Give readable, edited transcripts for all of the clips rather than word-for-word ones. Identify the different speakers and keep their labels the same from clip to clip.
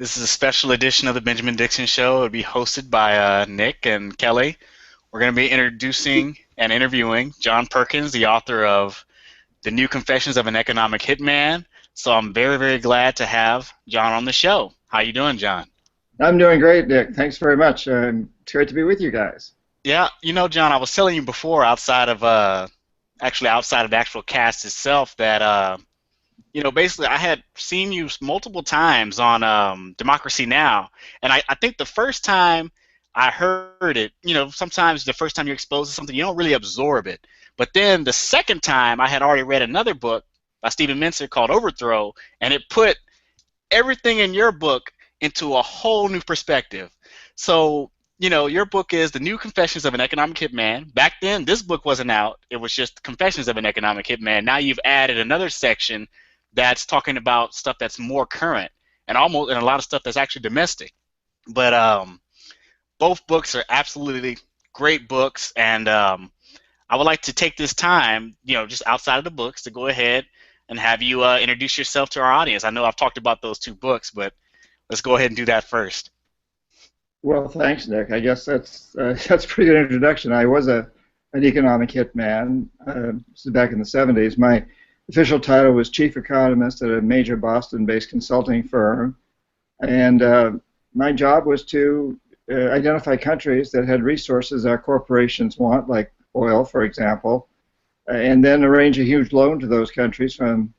Speaker 1: This is a special edition of the Benjamin Dixon Show. It'll be hosted by Nick and Kelly. We're going to be introducing and interviewing John Perkins, the author of The New Confessions of an Economic Hitman. So I'm very, very glad to have John on the show. How you doing, John?
Speaker 2: I'm doing great, Nick. Thanks very much. It's great to be with you guys.
Speaker 1: Yeah, John, I was telling you before, actually outside of the actual cast itself, that basically I had seen you multiple times on Democracy Now, and I think the first time I heard it, sometimes the first time you're exposed to something, you don't really absorb it. But then the second time, I had already read another book by Stephen Mincer called Overthrow, and it put everything in your book into a whole new perspective. So, your book is The New Confessions of an Economic Hitman. Back then, this book wasn't out. It was just Confessions of an Economic Hitman. Now you've added another section that's talking about stuff that's more current and a lot of stuff that's actually domestic. But both books are absolutely great books, and I would like to take this time, just outside of the books, to go ahead and have you introduce yourself to our audience. I know I've talked about those two books, but let's go ahead and do that first.
Speaker 2: Well, thanks, Nick. I guess that's a pretty good introduction. I was an economic hitman. This is back in the 70s. My official title was chief economist at a major Boston-based consulting firm, and my job was to identify countries that had resources our corporations want, like oil, for example, and then arrange a huge loan to those countries from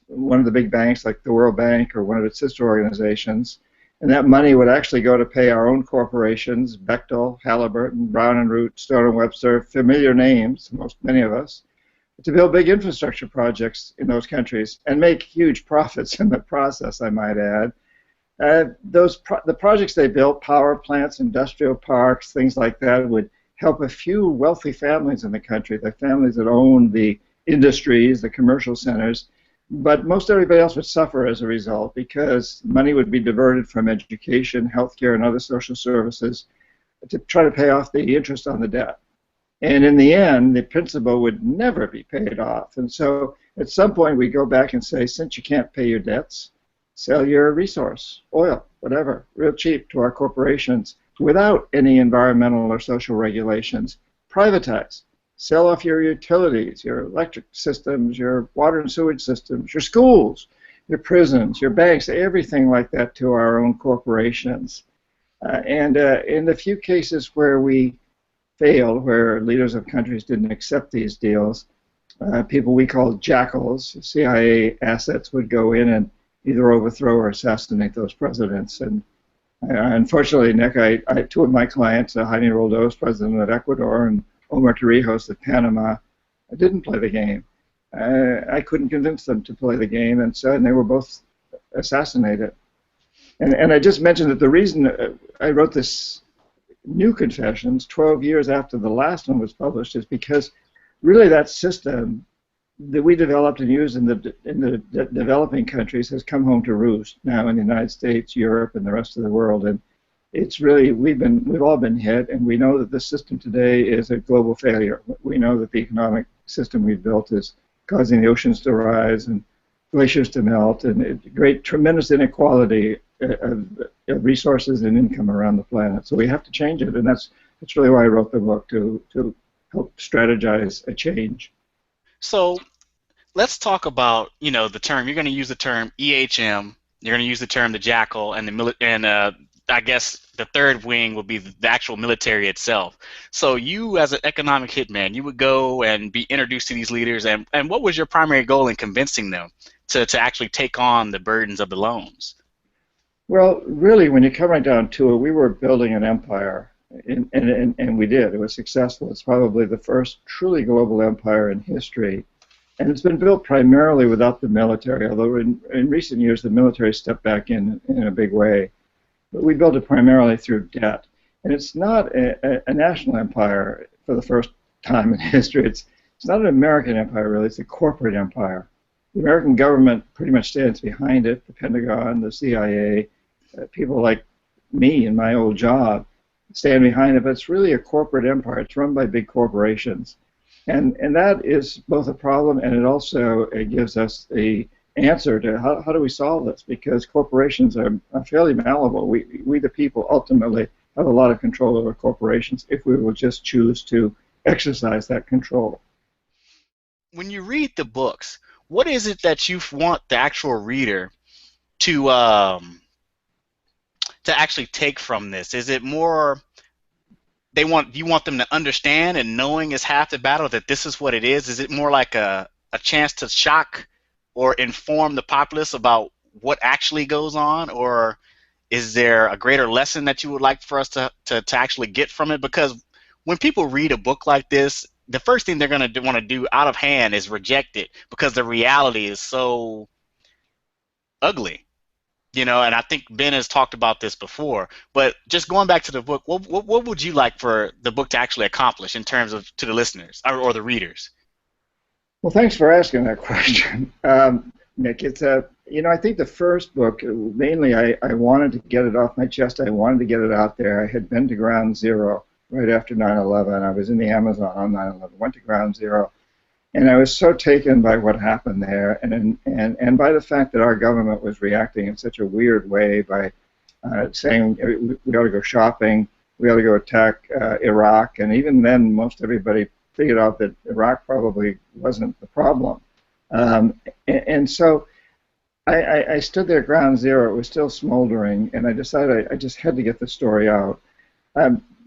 Speaker 2: one of the big banks, like the World Bank or one of its sister organizations. And that money would actually go to pay our own corporations, Bechtel, Halliburton, Brown and Root, Stone and Webster, familiar names, many of us, to build big infrastructure projects in those countries and make huge profits in the process, I might add. The projects they built, power plants, industrial parks, things like that, would help a few wealthy families in the country, the families that own the industries, the commercial centers. But most everybody else would suffer as a result because money would be diverted from education, healthcare, and other social services to try to pay off the interest on the debt. And in the end, the principal would never be paid off. And so at some point we go back and say, since you can't pay your debts, sell your resource, oil, whatever, real cheap to our corporations without any environmental or social regulations. Privatize. Sell off your utilities, your electric systems, your water and sewage systems, your schools, your prisons, your banks, everything like that to our own corporations. And in the few cases where we failed, where leaders of countries didn't accept these deals, people we called jackals, CIA assets, would go in and either overthrow or assassinate those presidents. And unfortunately, Nick, two of my clients, Jaime Roldos, president of Ecuador, and Omar Torrijos of Panama, didn't play the game. I couldn't convince them to play the game, and they were both assassinated. And I just mentioned that the reason I wrote this New Confessions 12 years after the last one was published is because really that system that we developed and used in the developing countries has come home to roost now in the United States, Europe, and the rest of the world. And it's really, we've all been hit, and we know that the system today is a global failure. We know that the economic system we've built is causing the oceans to rise and glaciers to melt, and tremendous inequality of resources and income around the planet. So we have to change it, and that's really why I wrote the book, to help strategize a change.
Speaker 1: So let's talk about, the term. You're going to use the term EHM. You're going to use the term the jackal, and I guess the third wing will be the actual military itself. So you, as an economic hitman, you would go and be introduced to these leaders, and what was your primary goal in convincing them to actually take on the burdens of the loans?
Speaker 2: Well, really, when you come right down to it, we were building an empire, and we did. It was successful. It's probably the first truly global empire in history, and it's been built primarily without the military, although in recent years the military stepped back in a big way. But we built it primarily through debt. And it's not a national empire for the first time in history. It's not an American empire, really. It's a corporate empire. The American government pretty much stands behind it, the Pentagon, the CIA, people like me in my old job stand behind it, but it's really a corporate empire. It's run by big corporations. And that is both a problem, and it also gives us a answer to how do we solve this, because corporations are fairly malleable. We the people ultimately have a lot of control over corporations if we will just choose to exercise that control.
Speaker 1: When you read the books, what is it that you want the actual reader to actually take from this? Is it more you want them to understand, and knowing is half the battle, that this is what it is? Is it more like a chance to shock or inform the populace about what actually goes on, or is there a greater lesson that you would like for us to actually get from it? Because when people read a book like this, the first thing they're going to want to do out of hand is reject it, because the reality is so ugly. And I think Ben has talked about this before, but just going back to the book, what would you like for the book to actually accomplish in terms of to the listeners or the readers?
Speaker 2: Well, thanks for asking that question, Nick. It's I think the first book, mainly I wanted to get it off my chest. I wanted to get it out there. I had been to Ground Zero right after 9/11. I was in the Amazon on 9/11, went to Ground Zero, and I was so taken by what happened there, and by the fact that our government was reacting in such a weird way by saying we ought to go shopping, we ought to go attack Iraq, and even then most everybody figured out that Iraq probably wasn't the problem. And so I stood there at Ground Zero. It was still smoldering, and I decided I just had to get the story out,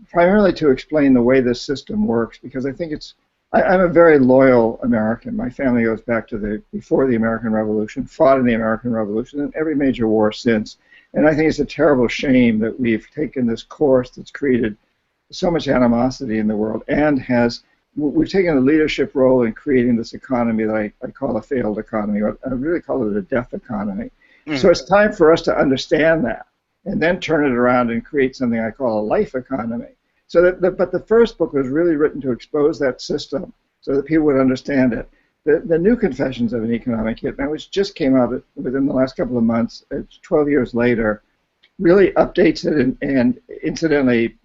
Speaker 2: primarily to explain the way this system works, because I think I'm a very loyal American. My family goes back to before the American Revolution, fought in the American Revolution, and every major war since. And I think it's a terrible shame that we've taken this course that's created so much animosity in the world, and we've taken a leadership role in creating this economy that I call a failed economy. I really call it a death economy. So it's time for us to understand that, and then turn it around and create something I call a life economy. But the first book was really written to expose that system so that people would understand it. The New Confessions of an Economic Hitman, which just came out within the last couple of months, it's 12 years later, really updates it, and incidentally,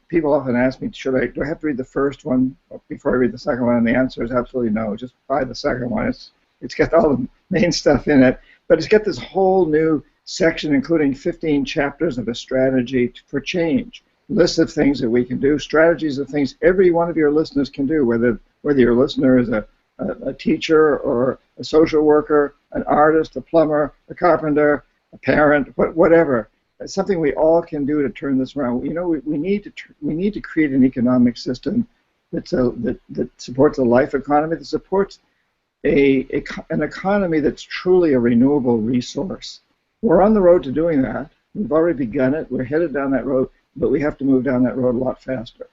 Speaker 2: people often ask me, do I have to read the first one before I read the second one? And the answer is absolutely no. Just buy the second one. It's got all the main stuff in it, but it's got this whole new section, including 15 chapters of a strategy for change, lists of things that we can do, strategies of things every one of your listeners can do, whether your listener is a teacher or a social worker, an artist, a plumber, a carpenter, a parent, whatever. It's something we all can do to turn this around. We need to create an economic system that supports a life economy, that supports an economy that's truly a renewable resource. We're on the road to doing that. We've already begun it. We're headed down that road, but we have to move down that road a lot faster.